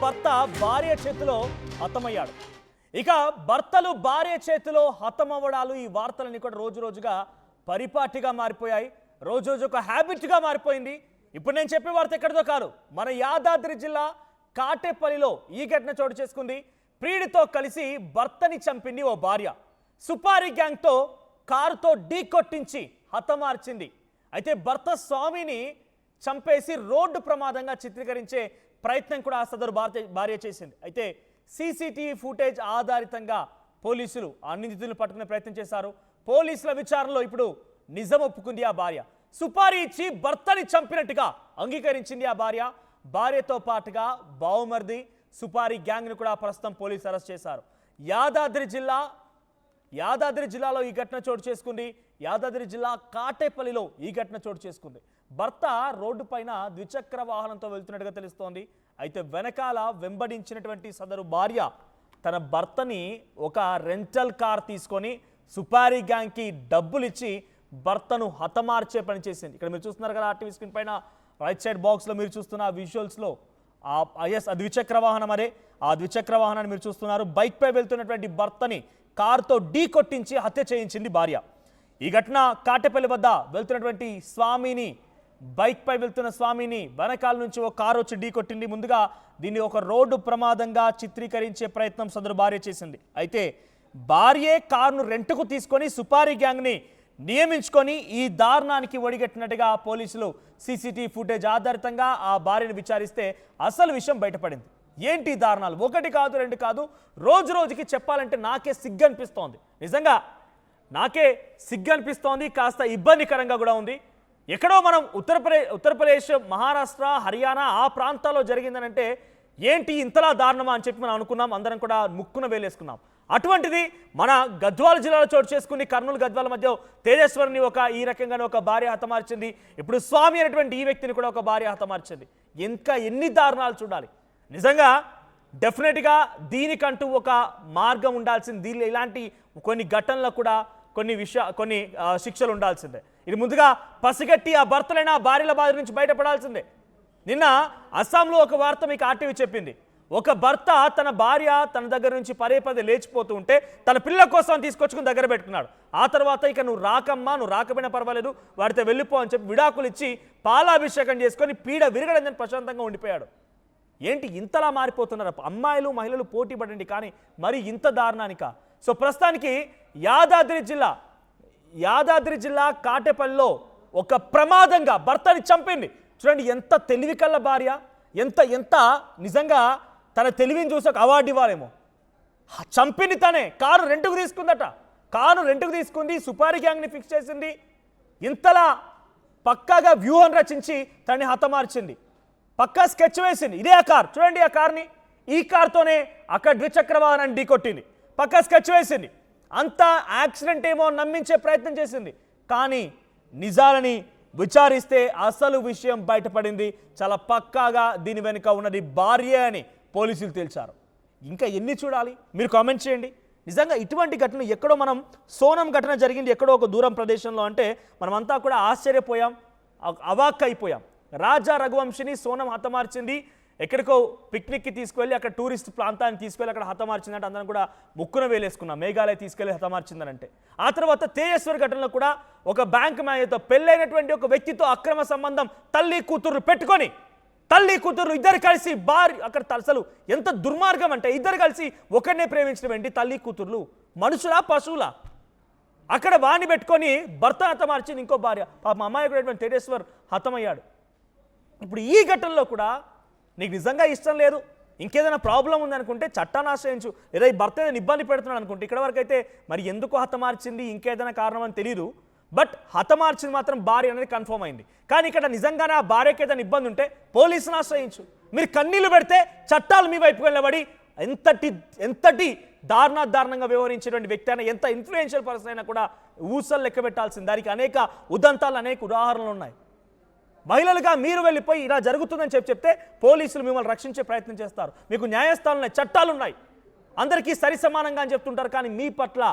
భర్త భార్య చేతిలో హతమయ్యాడు. ఇక భర్తలు భార్య చేతిలో హతమవ్వడాలు ఈ వార్తలన్నీ కూడా రోజు రోజుగా పరిపాటిగా మారిపోయాయి. రోజు రోజు ఒక హ్యాబిట్గా మారిపోయింది. ఇప్పుడు నేను చెప్పే వార్త ఎక్కడితో కాదు, మన యాదాద్రి జిల్లా కాటేపల్లిలో ఈ ఘటన చోటు చేసుకుంది. ప్రియుడితో కలిసి భర్తని చంపింది ఓ భార్య. సుపారీ గ్యాంగ్తో కారుతో ఢీ కొట్టించి హతమార్చింది. అయితే భర్త స్వామిని చంపేసి రోడ్డు ప్రమాదంగా చిత్రీకరించే ప్రయత్నం కూడా ఆ సదరు భార్య చేసింది. అయితే సీసీటీవీ ఫుటేజ్ ఆధారితంగా పోలీసులు ఆ నిందితులను పట్టుకునే ప్రయత్నం చేశారు. పోలీసుల విచారణలో ఇప్పుడు నిజం ఒప్పుకుంది ఆ భార్య. సుపారీ ఇచ్చి భర్తని చంపినట్టుగా అంగీకరించింది ఆ భార్య. భార్యతో పాటుగా బావుమర్ది సుపారీ గ్యాంగ్ను కూడా ప్రస్తుతం పోలీసులు అరెస్ట్ చేశారు. యాదాద్రి జిల్లాలో ఈ ఘటన చోటు చేసుకుంది. యాదాద్రి జిల్లా కాటేపల్లిలో ఈ ఘటన చోటు చేసుకుంది. భర్త రోడ్డు పైన ద్విచక్ర వాహనంతో వెళ్తున్నట్టుగా తెలుస్తోంది. అయితే వెనకాల వెంబడించినటువంటి సదరు భార్య తన భర్తని ఒక రెంటల్ కార్ తీసుకొని సుపారీ గ్యాంగ్కి డబ్బులు ఇచ్చి భర్తను హతమార్చే పని చేసింది. ఇక్కడ మీరు చూస్తున్నారు కదా, టీవీ స్క్రీన్ పైన రైట్ సైడ్ బాక్స్లో మీరు చూస్తున్న విజువల్స్లో ఆ ద్విచక్ర వాహనం అదే. ఆ ద్విచక్ర వాహనాన్ని మీరు చూస్తున్నారు. బైక్పై వెళ్తున్నటువంటి భర్తని కారుతో ఢీ కొట్టించి హత్య చేయించింది భార్య. ఈ ఘటన కాటేపల్లి వద్ద వెళ్తున్నటువంటి స్వామిని, బైక్పై వెళ్తున్న స్వామిని వెనకాల నుంచి ఒక కారు వచ్చి ఢీ కొట్టింది. ముందుగా దీన్ని ఒక రోడ్డు ప్రమాదంగా చిత్రీకరించే ప్రయత్నం సదరు భార్య చేసింది. అయితే భార్యే కారును రెంటుకు తీసుకొని సుపారీ గ్యాంగ్ని నియమించుకొని ఈ దారుణానికి ఒడిగట్టినట్టుగా పోలీసులు సీసీటీవీ ఫుటేజ్ ఆధారితంగా ఆ భార్యను విచారిస్తే అసలు విషయం బయటపడింది. ఏంటి దారుణాలు? ఒకటి కాదు, రెండు కాదు, రోజు రోజుకి చెప్పాలంటే నాకే సిగ్గు అనిపిస్తోంది. నిజంగా నాకే సిగ్గు అనిపిస్తోంది, కాస్త ఇబ్బందికరంగా కూడా ఉంది. ఎక్కడో మనం ఉత్తరప్రదేశ్, మహారాష్ట్ర, హర్యానా ఆ ప్రాంతాల్లో జరిగిందనంటే ఏంటి ఇంతలా దారుణమా అని చెప్పి మనం అనుకున్నాం. అందరం కూడా ముక్కున వేలేసుకున్నాం. అటువంటిది మన గద్వాల జిల్లాలో చోటు చేసుకుని కర్నూలు గద్వాల మధ్య తేజేశ్వరిని ఈ రకంగానే ఒక భార్య హతమార్చింది. ఇప్పుడు స్వామి అనేటువంటి ఈ వ్యక్తిని కూడా ఒక భార్య హతమార్చింది. ఇంకా ఎన్ని దారుణాలు చూడాలి? నిజంగా డెఫినెట్గా దీనికంటూ ఒక మార్గం ఉండాల్సింది. దీనిలో ఇలాంటి కొన్ని ఘటనలకు కూడా కొన్ని శిక్షలు ఉండాల్సిందే. ఇది ముందుగా పసిగట్టి ఆ భర్తలైన భార్యల బాధ నుంచి బయటపడాల్సిందే. నిన్న అస్సాంలో ఒక వార్త మీకు ఆర్టీవీ చెప్పింది. ఒక భర్త తన భార్య తన దగ్గర నుంచి పదే లేచిపోతూ ఉంటే తన పిల్లల కోసం తీసుకొచ్చుకుని దగ్గర పెట్టుకున్నాడు. ఆ తర్వాత ఇక నువ్వు రాకమ్మా, నువ్వు రాకపోయినా పర్వాలేదు, వాడితో వెళ్ళిపో అని చెప్పి విడాకులు ఇచ్చి పాలాభిషేకం చేసుకొని పీడ విరగడని ప్రశాంతంగా ఉండిపోయాడు. ఏంటి ఇంతలా మారిపోతున్నారు? అమ్మాయిలు మహిళలు పోటీ పడండి, కానీ మరి ఇంత దారుణానిక? సో ప్రస్తుతానికి యాదాద్రి జిల్లా కాటేపల్లిలో ఒక ప్రమాదంగా భర్తని చంపింది. చూడండి ఎంత తెలివి కల్ల భార్య, ఎంత నిజంగా తన తెలివిని చూసి ఒక అవార్డు ఇవ్వాలేమో. చంపింది తనే. కారు రెంటుకు తీసుకుందట. కారు రెంటుకు తీసుకుంది, సుపారీ గ్యాంగ్ని ఫిక్స్ చేసింది. ఇంతలా పక్కాగా వ్యూహం రచించి తనని హతమార్చింది. పక్కా స్కెచ్ వేసింది. ఇదే ఆ కార్, చూడండి ఆ కార్ని. ఈ కార్తోనే అక్కడ ద్విచక్ర వాహనాన్ని ఢీకొట్టింది. పక్కా స్కెచ్ వేసింది. అంతా యాక్సిడెంట్ ఏమో నమ్మించే ప్రయత్నం చేసింది. కానీ నిజాలని విచారిస్తే అసలు విషయం బయటపడింది. చాలా పక్కాగా దీని వెనుక ఉన్నది భార్య అని పోలీసులు తేల్చారు. ఇంకా ఎన్ని చూడాలి? మీరు కామెంట్ చేయండి. నిజంగా ఇటువంటి ఘటన ఎక్కడో మనం సోనం ఘటన జరిగింది ఎక్కడో ఒక దూరం ప్రదేశంలో అంటే మనమంతా కూడా ఆశ్చర్యపోయాం, అవాక్ అయిపోయాం. రాజా రఘువంశిని సోనం హతమార్చింది. ఎక్కడికో పిక్నిక్కి తీసుకువెళ్ళి అక్కడ టూరిస్ట్ ప్రాంతాన్ని తీసుకెళ్ళి అక్కడ హతమార్చిందంటే అందరం కూడా ముక్కున వేలేసుకున్నాం. మేఘాలయ తీసుకెళ్ళి హతమార్చిందనంటే. ఆ తర్వాత తేజేశ్వరి ఘటనలో కూడా ఒక బ్యాంక్ మేనేజర్తో పెళ్ళైనటువంటి ఒక వ్యక్తితో అక్రమ సంబంధం తల్లి కూతురు పెట్టుకొని ఇద్దరు కలిసి అక్కడ అసలు ఎంత దుర్మార్గం అంటే ఇద్దరు కలిసి ఒకరినే ప్రేమించడం ఏంటి? తల్లి కూతుర్లు మనుషులా పశువులా? అక్కడ వాణ్ణి పెట్టుకొని భర్త హతమార్చింది ఇంకో భార్య. పాప అమాయకుడైనటువంటి తేజేశ్వర్ హతమయ్యాడు. ఇప్పుడు ఈ ఘటనలో కూడా నీకు నిజంగా ఇష్టం లేదు, ఇంకేదైనా ప్రాబ్లం ఉందనుకుంటే చట్టాన్ని ఆశ్రయించు. లేదా ఈ భర్త ఏదైనా ఇబ్బంది పెడుతున్నాడు అనుకుంటే ఇక్కడ వరకు అయితే మరి ఎందుకు హతమార్చింది ఇంకేదైనా కారణం అని తెలియదు. బట్ హతమార్చింది మాత్రం భార్య అనేది కన్ఫర్మ్ అయింది. కానీ ఇక్కడ నిజంగానే ఆ భార్యకి ఏదైనా ఇబ్బంది ఉంటే పోలీసుని ఆశ్రయించు. మీరు కన్నీళ్లు పెడితే చట్టాలు మీ వైపు వెళ్ళబడి ఎంతటి దారుణంగా వ్యవహరించేటువంటి వ్యక్తి అయినా, ఎంత ఇన్ఫ్లుయెన్షియల్ పర్సన్ అయినా కూడా ఊసలు లెక్క పెట్టాల్సింది. దానికి అనేక ఉదంతాలు, అనేక ఉదాహరణలు ఉన్నాయి. మహిళలుగా మీరు వెళ్ళిపోయి ఇలా జరుగుతుందని చెప్తే పోలీసులు మిమ్మల్ని రక్షించే ప్రయత్నం చేస్తారు. మీకు న్యాయస్థానాలు ఉన్నాయి, చట్టాలు ఉన్నాయి, అందరికీ సరి సమానంగా అని చెప్తుంటారు. కానీ మీ పట్ల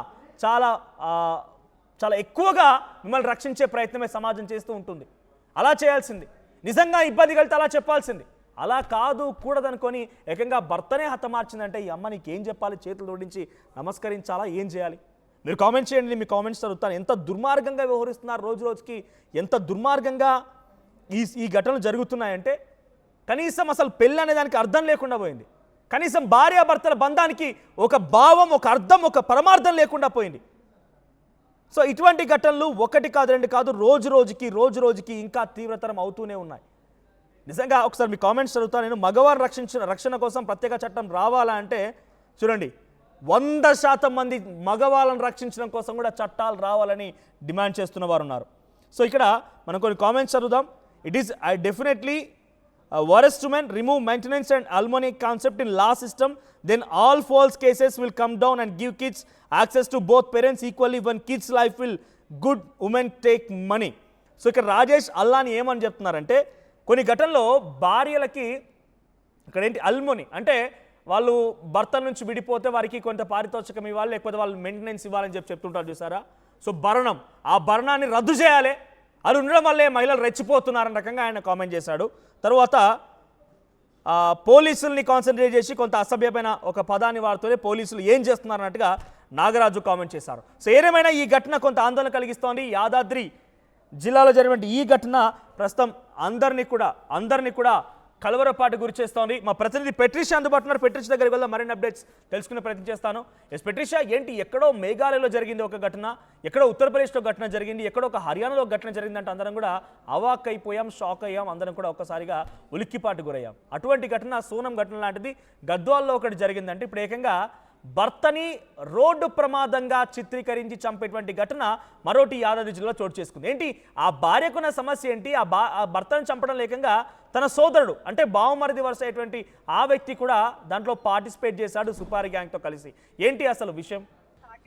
చాలా ఎక్కువగా మిమ్మల్ని రక్షించే ప్రయత్నమే సమాజం చేస్తూ ఉంటుంది. అలా చేయాల్సింది. నిజంగా ఇబ్బంది కలిగితే అలా చెప్పాల్సింది. అలా కాదు కూడదనుకొని ఏకంగా భర్తనే హతమార్చిందంటే ఈ అమ్మ నీకేం చెప్పాలి? చేతులు జోడించి నమస్కరించాలా? ఏం చేయాలి? మీరు కామెంట్ చేయండి, మీ కామెంట్స్ చదువుతాను. ఎంత దుర్మార్గంగా వ్యవహరిస్తున్నారు, రోజు రోజుకి ఎంత దుర్మార్గంగా ఈ ఘటనలు జరుగుతున్నాయంటే కనీసం అసలు పెళ్ళి అనే దానికి అర్థం లేకుండా పోయింది. కనీసం భార్యాభర్తల బంధానికి ఒక భావం, ఒక అర్థం, ఒక పరమార్థం లేకుండా పోయింది. సో ఇటువంటి ఘటనలు ఒకటి కాదు, రెండు కాదు, రోజు రోజుకి ఇంకా తీవ్రతరం అవుతూనే ఉన్నాయి. నిజంగా ఒకసారి మీ కామెంట్స్ చదువుతాను నేను. మగవారు రక్షణ కోసం ప్రత్యేక చట్టం రావాలా అంటే చూడండి, 100% మంది మగవాళ్ళని రక్షించడం కోసం కూడా చట్టాలు రావాలని డిమాండ్ చేస్తున్న వారు ఉన్నారు. సో ఇక్కడ మనం కొన్ని కామెంట్స్ చదువుదాం. It is I definitely worst women remove maintenance and alimony concept in law system, then all false cases will come down and give kids access to both parents equally. When kids life will good, women take money. So ఇక్కడ రాజేష్ అల్లాని ఏమని చెప్తున్నారంటే కొన్ని ఘటనలో భార్యలకి ఇక్కడ ఏంటి అల్మోని అంటే వాళ్ళు భర్త నుంచి విడిపోతే వారికి కొంత పారితోషికం ఇవ్వాలి, లేకపోతే వాళ్ళు మెయింటెనెన్స్ ఇవ్వాలని చెప్తుంటారు చూసారా. సో భరణం, ఆ భరణాన్ని రద్దు చేయాలి, అది ఉండడం వల్లే మహిళలు రెచ్చిపోతున్నారన్న రకంగా ఆయన కామెంట్ చేశాడు. తర్వాత పోలీసుల్ని కాన్సన్ట్రేట్ చేసి కొంత అసభ్యమైన ఒక పదాన్ని వాడుతూనే పోలీసులు ఏం చేస్తున్నారన్నట్టుగా నాగరాజు కామెంట్ చేశారు. సో ఏదేమైనా ఈ ఘటన కొంత ఆందోళన కలిగిస్తోంది. యాదాద్రి జిల్లాలో జరిగిన ఈ ఘటన ప్రస్తుతం అందరినీ కూడా కలవరపాటు గురి చేస్తోంది. మా ప్రతినిధి పెట్రిషా అందుబాటులో ఉన్నారు. పెట్రిషా దగ్గరికి వెళ్దాం, మరిన్ని అప్డేట్స్ తెలుసుకునే ప్రయత్నం చేస్తాను. పెట్రిషా, ఏంటి ఎక్కడో మేఘాలయలో జరిగింది ఒక ఘటన, ఎక్కడో ఉత్తరప్రదేశ్లో ఘటన జరిగింది, ఎక్కడో ఒక హర్యానాలో ఘటన జరిగిందంటే అందరం కూడా అవాక్ అయిపోయాం, షాక్ అయ్యాం, అందరం కూడా ఒక్కసారిగా ఉలిక్కిపాటు గురయ్యాం. అటువంటి ఘటన సోనం ఘటన లాంటిది గద్వాల్లో ఒకటి జరిగిందంటే ఇప్పుడు ఏకంగా భర్తని రోడ్డు ప్రమాదంగా చిత్రీకరించి చంపేటువంటి ఘటన మరోటి యాదాద్రి జిల్లాలో చోటు చేసుకుంది. ఏంటి ఆ భార్యకున్న సమస్య ఏంటి? ఆ భర్తను చంపడం లేకంగా తన సోదరుడు అంటే బావమరిది వరుస అయ్యేటువంటి ఆ వ్యక్తి కూడా దాంట్లో పార్టిసిపేట్ చేశాడు సుపారి గ్యాంగ్తో కలిసి. ఏంటి అసలు విషయం?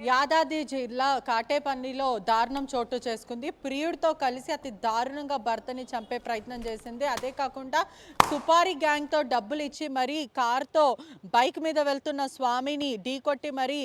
యాదాద్రి జిల్లా కాటేపల్లిలో దారుణం చోటు చేసుకుంది. ప్రియుడితో కలిసి అతి దారుణంగా భర్తని చంపే ప్రయత్నం చేసింది. అదే కాకుండా సుపారీ గ్యాంగ్తో డబ్బులు ఇచ్చి మరీ కార్తో బైక్ మీద వెళ్తున్న స్వామిని ఢీకొట్టి మరీ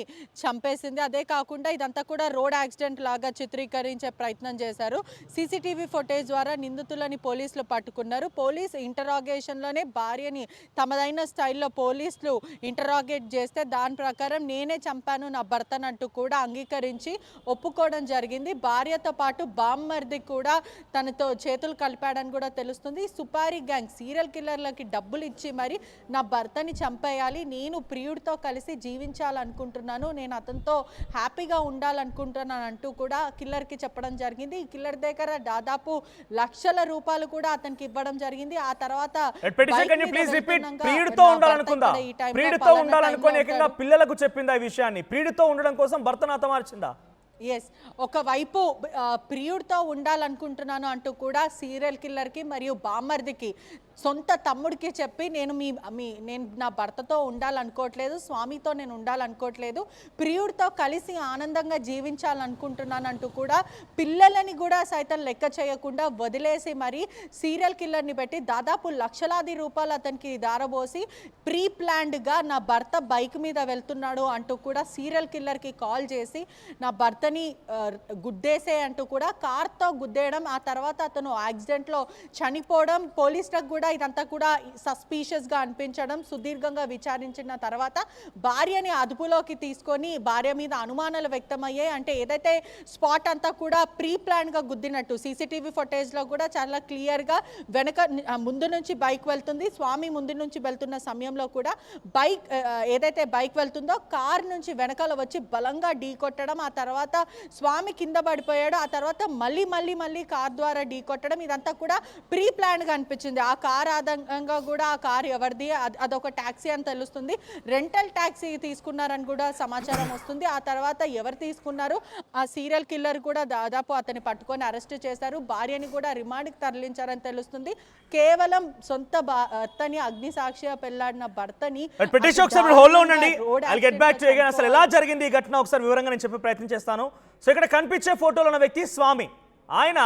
చంపేసింది. అదే కాకుండా ఇదంతా కూడా రోడ్ యాక్సిడెంట్ లాగా చిత్రీకరించే ప్రయత్నం చేశారు. సీసీటీవీ ఫుటేజ్ ద్వారా నిందితులని పోలీసులు పట్టుకున్నారు. పోలీస్ ఇంటరాగేషన్లోనే భార్యని తమదైన స్టైల్లో పోలీసులు ఇంటరాగేట్ చేస్తే దాని ప్రకారం నేనే చంపాను నా భర్తనంటూ కూడా అంగీకరించి ఒప్పుకోవడం జరిగింది. భార్యతో పాటు బామ్మర్ది కూడా తనతో చేతులు కలిపాడని కూడా తెలుస్తుంది. సుపారీ గ్యాంగ్ సీరియల్ కిల్లర్లకి డబ్బులు ఇచ్చి మరి నా భర్తని చంపేయాలి, నేను ప్రియుడితో కలిసి జీవించాలనుకుంటున్నాను, నేను అతనితో హ్యాపీగా ఉండాలనుకుంటున్నాను అంటూ కూడా కిల్లర్కి చెప్పడం జరిగింది. ఈ కిల్లర్ దగ్గర దాదాపు లక్షల రూపాయలు కూడా అతనికి ఇవ్వడం జరిగింది. ఆ తర్వాత పిల్లలకు చెప్పింది ఆ విషయాన్ని, ప్రియుడితో ఉండడం కోసం భర్తను హతమార్చిందా? ఎస్, ఒకవైపు ప్రియుడితో ఉండాలనుకుంటున్నాను అంటూ కూడా సీరియల్ కిల్లర్కి మరియు బామ్మర్దికి సొంత తమ్ముడికి చెప్పి నేను నా భర్తతో ఉండాలనుకోవట్లేదు, స్వామితో నేను ఉండాలనుకోవట్లేదు, ప్రియుడితో కలిసి ఆనందంగా జీవించాలనుకుంటున్నాను అంటూ కూడా పిల్లలని కూడా సైతం లెక్క చేయకుండా వదిలేసి మరి సీరియల్ కిల్లర్ని పెట్టి దాదాపు లక్షలాది రూపాయలు అతనికి దారబోసి ప్రీ ప్లాన్డ్గా నా భర్త బైక్ మీద వెళ్తున్నాడు అంటూ కూడా సీరియల్ కిల్లర్కి కాల్ చేసి నా భర్తని గుద్దేసే అంటూ కూడా కార్తో గుద్దేయడం, ఆ తర్వాత అతను యాక్సిడెంట్లో చనిపోవడం, పోలీసులకు కూడా ఇదంతా కూడా సస్పీషియస్గా అనిపించడం. సుదీర్ఘంగా విచారించిన తర్వాత భార్యని అదుపులోకి తీసుకొని భార్య మీద అనుమానాలు వ్యక్తమయ్యాయి. అంటే ఏదైతే స్పాట్ అంతా కూడా ప్రీ ప్లాన్గా గుద్దినట్టు సీసీటీవీ ఫుటేజ్లో కూడా చాలా క్లియర్గా ముందు నుంచి బైక్ వెళ్తుంది, స్వామి ముందు నుంచి వెళ్తున్న సమయంలో కూడా ఏదైతే బైక్ వెళ్తుందో కార్ నుంచి వెనకాల వచ్చి బలంగా ఢీకొట్టడం, ఆ తర్వాత స్వామి కింద పడిపోయాడు, ఆ తర్వాత మళ్ళీ కార్ ద్వారా ఢీకొట్టడం, ఇదంతా కూడా ప్రీ ప్లాన్గా అనిపించింది. ఆ కార్ ఆధారంగా కూడా ఆ కార్ ఎవరిది, అదొక ట్యాక్సీ అని తెలుస్తుంది. రెంటల్ ట్యాక్సీ తీసుకున్నారని కూడా సమాచారం వస్తుంది. ఆ తర్వాత ఎవరు తీసుకున్నారు, ఆ సీరియల్ కిల్లర్ కూడా దాదాపు అతన్ని పట్టుకొని అరెస్ట్ చేశారు. భార్యని కూడా రిమాండ్కి తరలించారని తెలుస్తుంది. కేవలం సొంత భర్తని అగ్ని సాక్షిగా పెళ్లాడిన భర్తని అసలు ఎలా జరిగింది ఈ ఘటన ఒకసారి వివరంగా నేను చెప్పే ప్రయత్నం చేస్తాను. సో ఇక్కడ కనిపించే ఫోటోలో ఉన్న వ్యక్తి స్వామి. ఆయన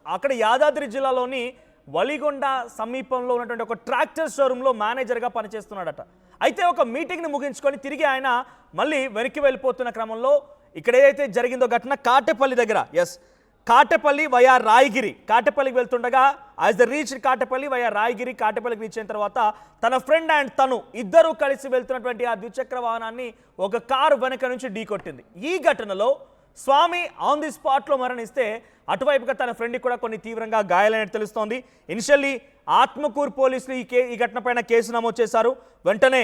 అక్కడ యాదాద్రి జిల్లాలోని వలిగొండ సమీపంలో ఉన్నటువంటి ఒక ట్రాక్టర్ షోరూంలో మేనేజర్గా పనిచేస్తున్నాడట. అయితే ఒక మీటింగ్ని ముగించుకొని తిరిగి ఆయన మళ్ళీ వెనక్కి వెళ్ళిపోతున్న క్రమంలో ఇక్కడ ఏదైతే జరిగిందో ఘటన కాటేపల్లి దగ్గర కాటేపల్లి వయా రాయగిరి, కాటేపల్లికి వెళ్తుండగా as the reach Katepalli via Rayagiri, కాటేపల్లికి రీచ్ అయిన తర్వాత తన ఫ్రెండ్ అండ్ తను ఇద్దరూ కలిసి వెళ్తున్నటువంటి ఆ ద్విచక్ర వాహనాన్ని ఒక కారు వెనక నుంచి ఢీకొట్టింది. ఈ ఘటనలో స్వామి ఆన్ ది స్పాట్లో మరణిస్తే అటువైపుగా తన ఫ్రెండ్కి కూడా కొన్ని తీవ్రంగా గాయాలైనట్టు తెలుస్తోంది. ఇనిషియల్లీ ఆత్మకూరు పోలీసులు ఈ ఘటన పైన కేసు నమోదు చేశారు. వెంటనే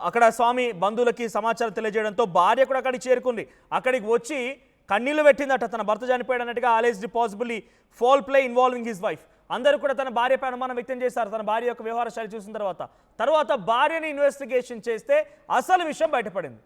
అక్కడ స్వామి బంధువులకి సమాచారం తెలియజేయడంతో భార్య కూడా అక్కడికి చేరుకుంది. అక్కడికి వచ్చి కన్నీళ్లు పెట్టిందట. తన భర్త చనిపోయాడు అన్నట్టుగా alleged possibly foul play involving his wife. అందరూ కూడా తన భార్యపై అనుమానం వ్యక్తం చేశారు. తన భార్య యొక్క వ్యవహార శైలి చూసిన తర్వాత భార్యని ఇన్వెస్టిగేషన్ చేస్తే అసలు విషయం బయటపడింది.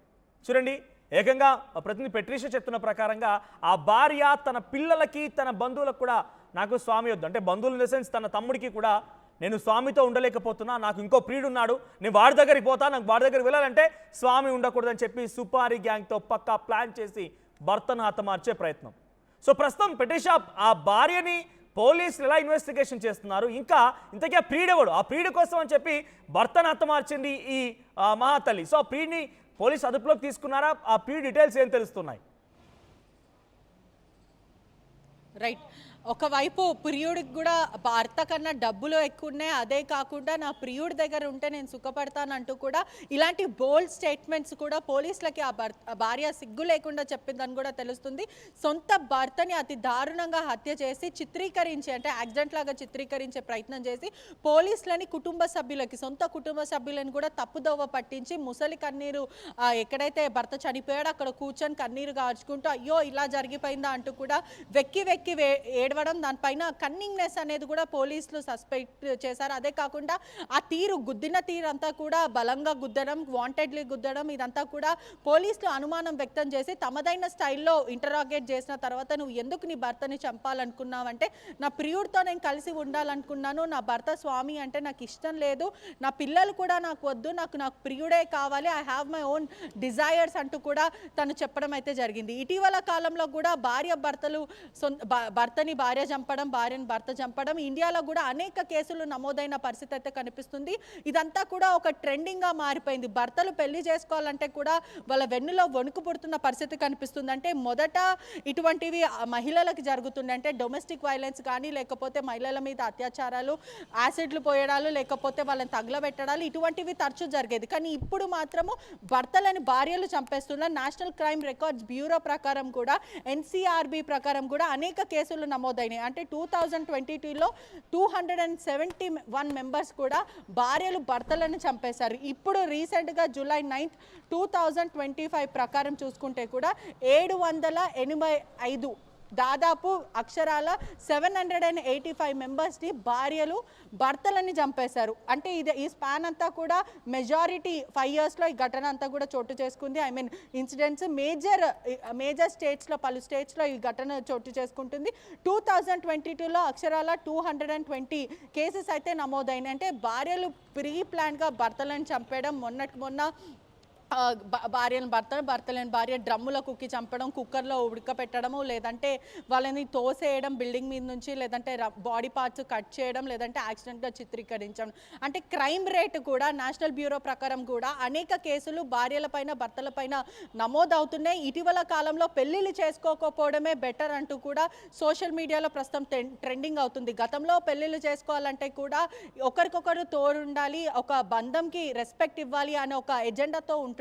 చూడండి, ఏకంగా ప్రతినిధి పెట్రిషియా చెప్తున్న ప్రకారంగా ఆ భార్య తన పిల్లలకి తన బంధువులకు కూడా నాకు స్వామి వద్దు, అంటే బంధువులు ఇన్ ద సెన్స్ తన తమ్ముడికి కూడా నేను స్వామితో ఉండలేకపోతున్నా, నాకు ఇంకో ప్రియుడు ఉన్నాడు, నేను వాడి దగ్గరికి పోతా, నాకు వాడి దగ్గరికి వెళ్ళాలంటే స్వామి ఉండకూడదని చెప్పి సుపారీ గ్యాంగ్తో పక్కా ప్లాన్ చేసి భర్తను హతమార్చే ప్రయత్నం. సో ప్రస్తుతం పెట్రిషియా ఆ భార్యని పోలీసులు ఎలా ఇన్వెస్టిగేషన్ చేస్తున్నారు, ఇంకా ఇంతకీ ఆ ప్రియుడెవడు, ఆ ప్రియుడి కోసం అని చెప్పి భర్తను హతమార్చింది ఈ మహాతల్లి. సో ఆ ప్రియుడిని పోలీసు అదుపులోకి తీసుకున్నారా, ఆ ప్రియుడి డీటెయిల్స్ ఏం తెలుస్తున్నాయి? రైట్, ఒకవైపు ప్రియుడికి కూడా భర్త కన్నా డబ్బులు ఎక్కువ ఉన్నాయి, అదే కాకుండా నా ప్రియుడి దగ్గర ఉంటే నేను సుఖపడతానంటూ కూడా ఇలాంటి బోల్డ్ స్టేట్మెంట్స్ కూడా పోలీసులకి ఆ భార్య సిగ్గు లేకుండా చెప్పిందని కూడా తెలుస్తుంది. సొంత భర్తని అతి దారుణంగా హత్య చేసి చిత్రీకరించి, అంటే యాక్సిడెంట్ లాగా చిత్రీకరించే ప్రయత్నం చేసి పోలీసులని సొంత కుటుంబ సభ్యులను కూడా తప్పుదోవ పట్టించి ముసలి కన్నీరు, ఎక్కడైతే భర్త చనిపోయాడో అక్కడ కూర్చొని కన్నీరు గార్చుకుంటూ అయ్యో ఇలా జరిగిపోయిందా అంటూ కూడా వెక్కి ఏడవడం, దానిపైన కన్నింగ్నెస్ అనేది కూడా పోలీసులు సస్పెక్ట్ చేశారు. అదే కాకుండా ఆ గుద్దిన తీరు అంతా కూడా బలంగా గుద్దడం, వాంటెడ్లీ గుద్దడం, ఇదంతా కూడా పోలీసులు అనుమానం వ్యక్తం చేసి తమదైన స్టైల్లో ఇంటరాగేట్ చేసిన తర్వాత నువ్వు ఎందుకు నీ భర్తని చంపాలనుకున్నావంటే నా ప్రియుడితో నేను కలిసి ఉండాలనుకున్నాను, నా భర్త స్వామి అంటే నాకు ఇష్టం లేదు, నా పిల్లలు కూడా నాకు వద్దు, నాకు ప్రియుడే కావాలి, I have my own desires అంటూ కూడా తను చెప్పడం అయితే జరిగింది. ఇటీవల కాలంలో కూడా భర్తని భార్య చంపడం, భార్యని భర్త చంపడం ఇండియాలో కూడా అనేక కేసులు నమోదైన పరిస్థితి అయితే కనిపిస్తుంది. ఇదంతా కూడా ఒక ట్రెండింగ్గా మారిపోయింది. భర్తలు పెళ్లి చేసుకోవాలంటే కూడా వాళ్ళ వెన్నులో వణుకు పుడుతున్న పరిస్థితి కనిపిస్తుంది. అంటే మొదట ఇటువంటివి మహిళలకు జరుగుతుంది, అంటే డొమెస్టిక్ వైలెన్స్ కానీ, లేకపోతే మహిళల మీద అత్యాచారాలు, యాసిడ్లు పోయడాలు, లేకపోతే వాళ్ళని తగలబెట్టడాలు, ఇటువంటివి తరచూ జరిగేది. కానీ ఇప్పుడు మాత్రము భర్తలని భార్యలు చంపేస్తున్న నేషనల్ క్రైమ్ రికార్డ్స్ బ్యూరో ప్రకారం కూడా, ఎన్సీఆర్బీ ప్రకారం కూడా అనేక కేసులు నమోదైనాయి. అంటే 2022లో 271 మెంబర్స్ కూడా భార్యలు భర్తలను చంపేశారు. ఇప్పుడు రీసెంట్గా జూలై 9, 2025 ప్రకారం చూసుకుంటే కూడా 785 దాదాపు అక్షరాల 785 మెంబర్స్ని భార్యలు భర్తలని చంపేశారు. అంటే ఈ స్పాన్ అంతా కూడా మెజారిటీ 5 ఇయర్స్లో ఈ ఘటన అంతా కూడా చోటు చేసుకుంది. ఐ మీన్ ఇన్సిడెంట్స్ మేజర్ స్టేట్స్లో, పలు స్టేట్స్లో ఈ ఘటన చోటు చేసుకుంటుంది. 2022లో అక్షరాల 220 కేసెస్ అయితే నమోదైనాయి. అంటే భార్యలు ప్రీ ప్లాన్గా భర్తలను చంపేయడం, మొన్న భర్తలేని భార్య డ్రమ్ములో కుక్కి చంపడం, కుక్కర్లో ఉడకపెట్టడము, లేదంటే వాళ్ళని తోసేయడం బిల్డింగ్ మీద నుంచి, లేదంటే బాడీ పార్ట్స్ కట్ చేయడం, లేదంటే యాక్సిడెంట్గా చిత్రీకరించడం. అంటే క్రైమ్ రేట్ కూడా నేషనల్ బ్యూరో ప్రకారం కూడా అనేక కేసులు భార్యలపైన భర్తలపైన నమోదవుతున్నాయి. ఇటీవల కాలంలో పెళ్లిళ్ళు చేసుకోకపోవడమే బెటర్ అంటూ కూడా సోషల్ మీడియాలో ప్రస్తుతం ట్రెండింగ్ అవుతుంది. గతంలో పెళ్లిళ్ళు చేసుకోవాలంటే కూడా ఒకరికొకరు తోడుండాలి, ఒక బంధంకి రెస్పెక్ట్ ఇవ్వాలి అనే ఒక ఎజెండాతో ఉంటుండే.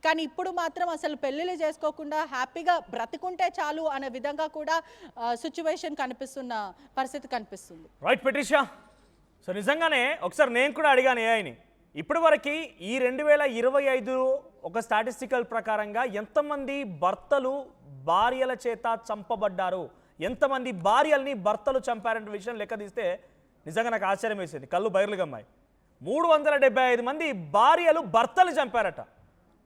కానీ ఇప్పుడు మాత్రం అసలు పెళ్లిళ్ళు చేసుకోకుండా హ్యాపీగా బ్రతుకుంటే చాలు అనే విధంగా కూడా సిచ్యువేషన్ కనిపిస్తున్న పరిస్థితి కనిపిస్తుంది. రైట్ పెట్రిషియా, సో నిజంగానే ఒకసారి నేను కూడా అడిగాను ఏఐని, ఇప్పటి వరకు ఈ 2025 ఒక స్టాటిస్టికల్ ప్రకారంగా ఎంతమంది భర్తలు భార్యల చేత చంపబడ్డారు, ఎంతమంది భార్యల్ని భర్తలు చంపారనే విషయం లెక్క తీస్తే నిజంగా నాకు ఆశ్చర్యం వేసింది, కళ్ళు బయర్లుగమ్మాయి. 375 మంది భార్యలు భర్తలు చంపారట.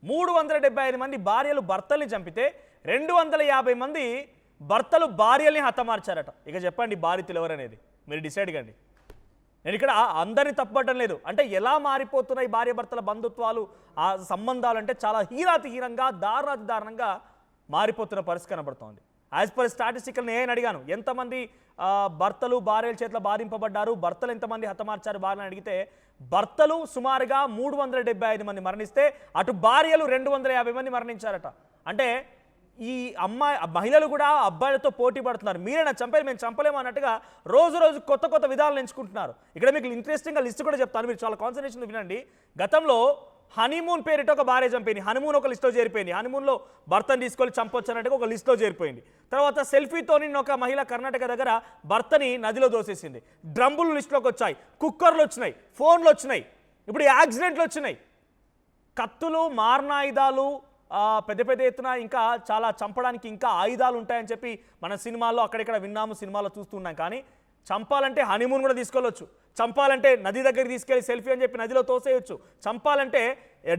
375 మంది భార్యలు భర్తల్ని చంపితే 250 మంది భర్తలు భార్యల్ని హతమార్చారట. ఇక చెప్పండి బాధితులు ఎవరనేది మీరు డిసైడ్ కండి. నేను ఇక్కడ అందరినీ తప్పబట్టడం లేదు, అంటే ఎలా మారిపోతున్నాయి భార్య భర్తల బంధుత్వాలు, ఆ సంబంధాలు అంటే చాలా హీనంగా దారుణంగా మారిపోతున్న పరిస్థితి కనబడుతోంది. యాజ్ పర్ స్టాటిస్టికల్ నేను అడిగాను ఎంతమంది భర్తలు భార్యల చేతిలో బాధింపబడ్డారు, భర్తలు ఎంతమంది హతమార్చారు భార్యని అడిగితే భర్తలు సుమారుగా 375 మంది మరణిస్తే అటు భార్యలు 250 మంది మరణించారట. అంటే ఈ మహిళలు కూడా అబ్బాయిలతో పోటీ పడుతున్నారు. మీరేనా చంపేది, మేము చంపలేము అన్నట్టుగా రోజు రోజు కొత్త కొత్త విధాలు ఎంచుకుంటున్నారు. ఇక్కడ మీకు ఇంట్రెస్టింగ్గా లిస్ట్ కూడా చెప్తాను, మీరు చాలా కాన్సన్ట్రేషన్ వినండి. గతంలో హనీమూన్ పేరిట ఒక భార్య చంపింది. హనీమూన్ ఒక లిస్ట్లో చేరిపోయింది. హనీమూన్లో భర్తను తీసుకొని చంపొచ్చు అన్నట్టుగా ఒక లిస్ట్లో చేరిపోయింది. తర్వాత సెల్ఫీతోని ఒక మహిళ కర్ణాటక దగ్గర భర్తని నదిలో దోసేసింది. డ్రమ్బులు లిస్టులోకి వచ్చాయి, కుక్కర్లు వచ్చినాయి, ఫోన్లు వచ్చినాయి, ఇప్పుడు యాక్సిడెంట్లు వచ్చినాయి. కత్తులు, మారణాయుధాలు, పెద్ద పెద్ద ఎత్తున ఇంకా చాలా చంపడానికి ఇంకా ఆయుధాలు ఉంటాయని చెప్పి మన సినిమాల్లో అక్కడిక్కడ విన్నాము, సినిమాలో చూస్తున్నాం. కానీ చంపాలంటే హనీమూన్ కూడా తీసుకెళ్ళొచ్చు, చంపాలంటే నది దగ్గరికి తీసుకెళ్ళి సెల్ఫీ అని చెప్పి నదిలో తోసేయచ్చు, చంపాలంటే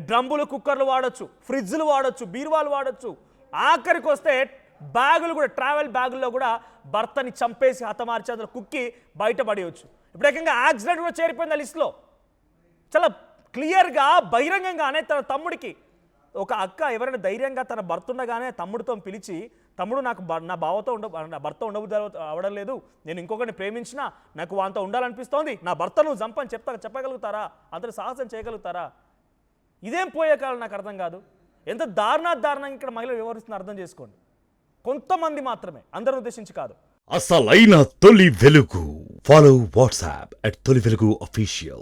డ్రమ్ములు, కుక్కర్లు వాడచ్చు, ఫ్రిడ్జ్లు వాడచ్చు, బీరువాలు వాడచ్చు, ఆఖరికి వస్తే బ్యాగులు కూడా, ట్రావెల్ బ్యాగుల్లో కూడా భర్తని చంపేసి హతమార్చి అందులో కుక్కి బయటపడేయచ్చు. ఇప్పుడు ఏకంగా యాక్సిడెంట్ కూడా చేరిపోయింది ఆ లిస్టులో. చాలా క్లియర్గా బహిరంగంగానే తన తమ్ముడికి, ఒక అక్క ఎవరైనా ధైర్యంగా తన భర్త ఉండగానే తమ్ముడితో పిలిచి, తమ్ముడు నాకు నా బావతో నా భర్త ఉండబుద్ధి అవడం లేదు, నేను ఇంకొకరిని ప్రేమించినా నాకు వాంతో ఉండాలనిపిస్తోంది, నా భర్త నువ్వు చంపని చెప్పగలుగుతారా? అంతటి సాహసం చేయగలుగుతారా? ఇదేం పోయే కాలం నాకు అర్థం కాదు. ఎంత దారుణంగా ఇక్కడ మహిళలు వ్యవహరిస్తున్న అర్థం చేసుకోండి. కొంతమంది మాత్రమే, అందరిని ఉద్దేశించి కాదు. అసలైన తొలి వెలుగు. ఫాలో వాట్సాప్ @తొలి వెలుగు official.